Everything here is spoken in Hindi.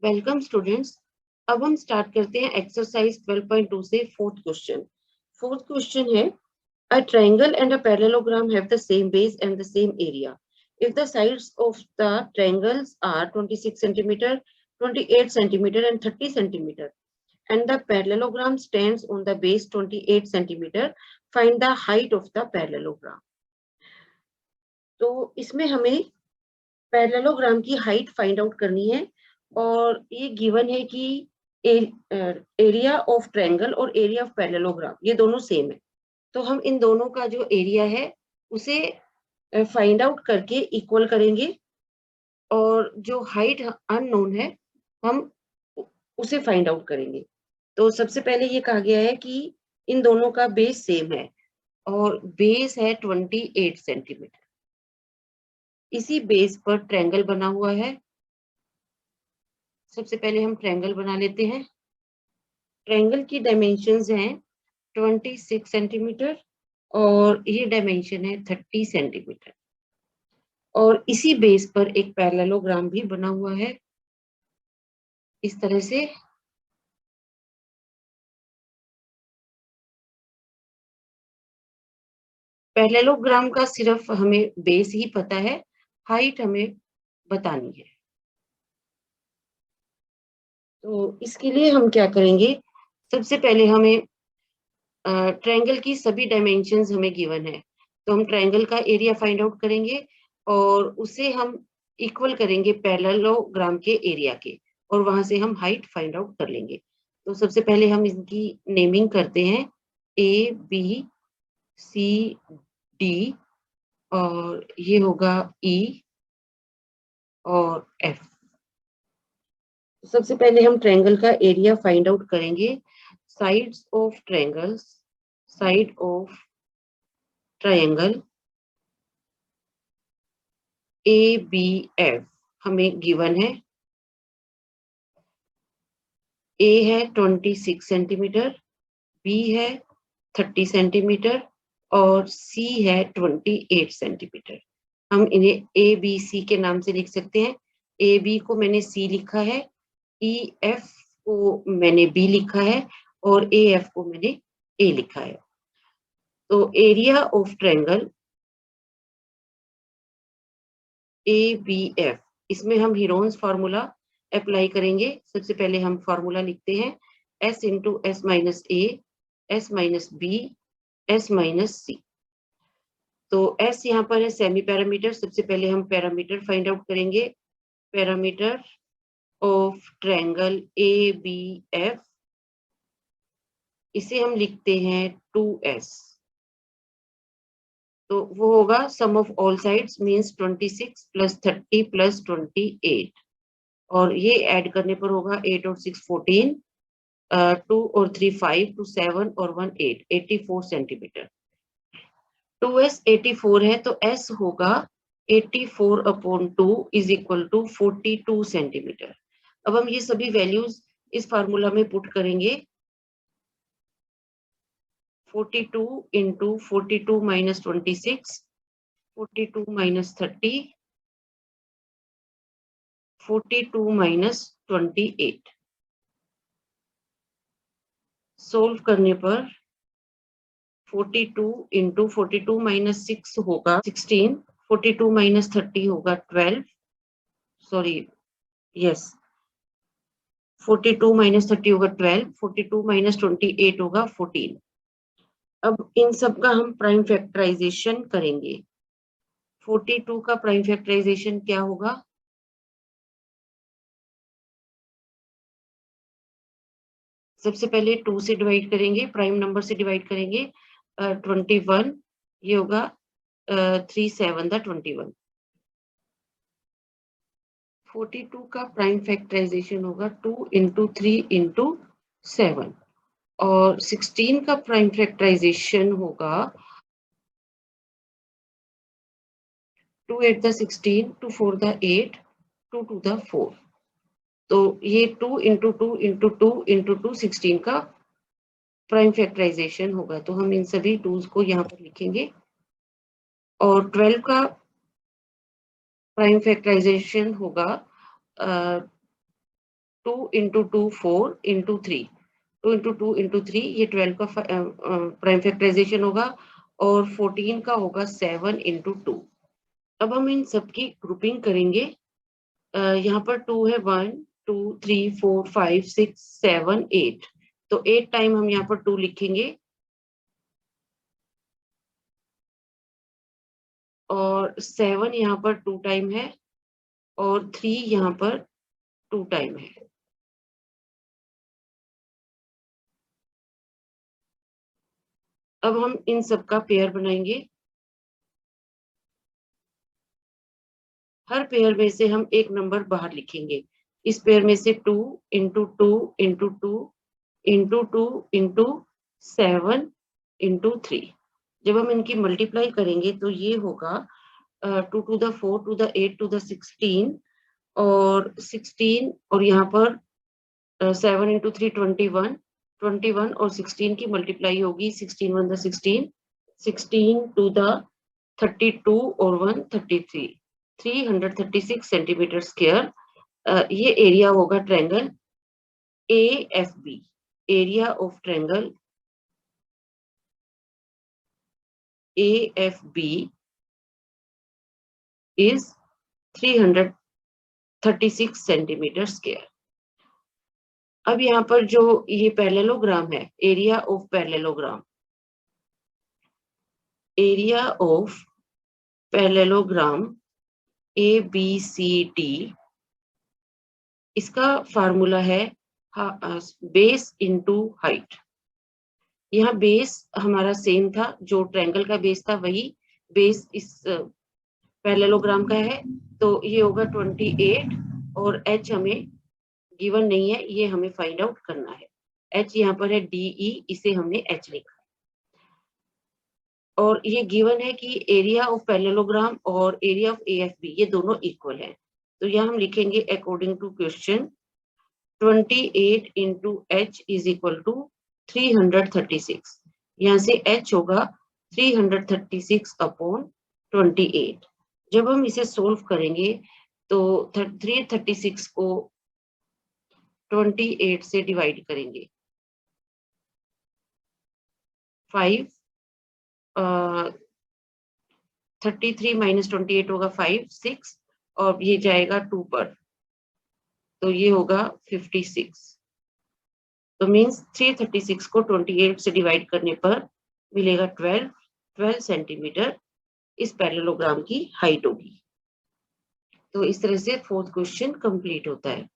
Welcome students. अब हम स्टार्ट करते हैं एक्सरसाइज 12.2 से फोर्थ क्वेश्चन। फोर्थ क्वेश्चन है a triangle and a parallelogram have the same base and the same area if the sides of the triangles are 26 centimetre 28 centimetre and 30 centimetre and the parallelogram stands on the base 28 centimeter. Find the height of the parallelogram. तो इसमें हमें पैरेललोग्राम की हाइट फाइंड आउट करनी है और ये गिवन है कि एरिया ऑफ ट्रायंगल और एरिया ऑफ पैरेललोग्राम ये दोनों सेम है। तो हम इन दोनों का जो एरिया है उसे फाइंड आउट करके इक्वल करेंगे और जो हाइट अननोन है हम उसे फाइंड आउट करेंगे। तो सबसे पहले ये कहा गया है कि इन दोनों का बेस सेम है और बेस है 28 सेंटीमीटर। इसी बेस पर ट्रायंगल बना हुआ है। सबसे पहले हम ट्रायंगल बना लेते हैं। ट्रायंगल की डायमेंशंस हैं 26 सेंटीमीटर और ये डायमेंशन है 30 सेंटीमीटर और इसी बेस पर एक पैरेललोग्राम भी बना हुआ है इस तरह से। पैरेललोग्राम का सिर्फ हमें बेस ही पता है, हाइट हमें बतानी है। तो इसके लिए हम क्या करेंगे, सबसे पहले हमें ट्रायंगल की सभी डायमेंशंस हमें गिवन है तो हम ट्रायंगल का एरिया फाइंड आउट करेंगे और उसे हम इक्वल करेंगे पैरेललोग्राम के एरिया के और वहां से हम हाइट फाइंड आउट कर लेंगे। तो सबसे पहले हम इनकी नेमिंग करते हैं ए बी सी डी और ये होगा ई और एफ। सबसे पहले हम ट्रायंगल का एरिया फाइंड आउट करेंगे। Sides of triangles, side of triangle A B F हमें गिवन है। ए है 26 सेंटीमीटर, बी है 30 सेंटीमीटर और सी है 28 सेंटीमीटर। हम इन्हें ए बी सी के नाम से लिख सकते हैं। ए बी को मैंने सी लिखा है, ई एफ को मैंने बी लिखा है और ए एफ को मैंने ए लिखा है। तो area of triangle A B F, इसमें हम हीरोन्स फार्मूला अप्लाई करेंगे। सबसे पहले हम फार्मूला लिखते हैं S into S minus A, S minus B, S minus C. तो एस यहाँ पर है सेमी पैरामीटर। सबसे पहले हम पैरामीटर फाइंड आउट करेंगे। Parameter of triangle A B F, इसे हम लिखते हैं 2s। तो वो होगा sum of all sides means 26 plus 30 plus 28 और ये ऐड करने पर होगा 8 और 6 14, 2 और 3 5, 2 7 और 1 8, 84 सेंटीमीटर। 2s 84 है तो s होगा 84 upon 2 is equal to 42 centimetre. अब हम ये सभी वैल्यूज इस फार्मूला में पुट करेंगे। 42 into 42 minus 26, 42 minus 30, 42 minus 28। Solve करने पर 42 इंटू 42 माइनस 6 होगा 16, 42 माइनस 30 होगा 12, सॉरी यस 42 माइनस 30 होगा 12, 42 माइनस 28 होगा 14। अब इन सब का हम प्राइम फैक्टराइजेशन करेंगे। 42 का प्राइम फैक्टराइजेशन क्या होगा, सबसे पहले 2 से डिवाइड करेंगे, प्राइम नंबर से डिवाइड करेंगे 21, ये होगा 3 7 द 21। 42 का प्राइम फैक्टराइजेशन होगा 2 इंटू 3 इंटू 7 और 16 का प्राइम फैक्टराइजेशन होगा 2 8 द 16, 2 4 द 8, 2 2 द 4। तो ये 2 इंटू 2 इंटू 2 इंटू 2 16 का प्राइम फैक्टराइजेशन होगा। तो हम इन सभी टूल्स को यहाँ पर लिखेंगे और 12 का प्राइम फैक्टराइजेशन होगा 2 into 2 4 into 3, 2 into 2 into 3, ये 12 का प्राइम फैक्टराइजेशन होगा और 14 का होगा 7 into 2। अब हम इन सबकी ग्रुपिंग करेंगे। यहाँ पर 2 है, 1 2 3 4 5 6 7 8, तो 8 टाइम हम यहाँ पर 2 लिखेंगे और 7 यहाँ पर 2 टाइम है और 3 यहाँ पर 2 टाइम है। अब हम इन सब का पेयर बनाएंगे। हर पेयर में से हम एक नंबर बाहर लिखेंगे। इस पेयर में से 2 into 2 into 2 into 2 into 7 into 3। जब हम इनकी मल्टीप्लाई करेंगे तो ये होगा 2 to the 4 to the 8 to the 16 और 16 और यहाँ पर 7 into 3 21, 21 और 16 की मल्टीप्लाई होगी 16 1 the 16, 16 to the 32 और 1 33, 336 सेंटीमीटर स्क्वायर। ये एरिया होगा triangle AFB। Area of triangle AFB is 336 centimetre square. अब यहाँ पर जो ये पैरेललोग्राम है, area of parallelogram, area of parallelogram ABCD, इसका फार्मूला है बेस इनटू हाइट। यहाँ बेस हमारा सेम था, जो ट्रायंगल का बेस था वही बेस इस पैरेललोग्राम का है, तो ये होगा 28 और h हमें गिवन नहीं है, ये हमें फाइंड आउट करना है। h यहाँ पर है DE, इसे हमने h लिखा और ये गिवन है कि एरिया ऑफ पैरेललोग्राम और एरिया ऑफ AFB ये दोनों इक्वल है। तो यहाँ हम लिखेंगे according to question 28 into h is equal to 336। यहाँ से h होगा 336 अपॉन 28। जब हम इसे सोल्व करेंगे तो 336 को 28 से डिवाइड करेंगे, 5 33 माइनस 28 होगा 5 6 और ये जाएगा 2 पर, तो ये होगा 56। तो मीन्स 336 को 28 से डिवाइड करने पर मिलेगा 12 सेंटीमीटर इस पैरेललोग्राम की हाइट होगी। तो इस तरह से फोर्थ क्वेश्चन कंप्लीट होता है।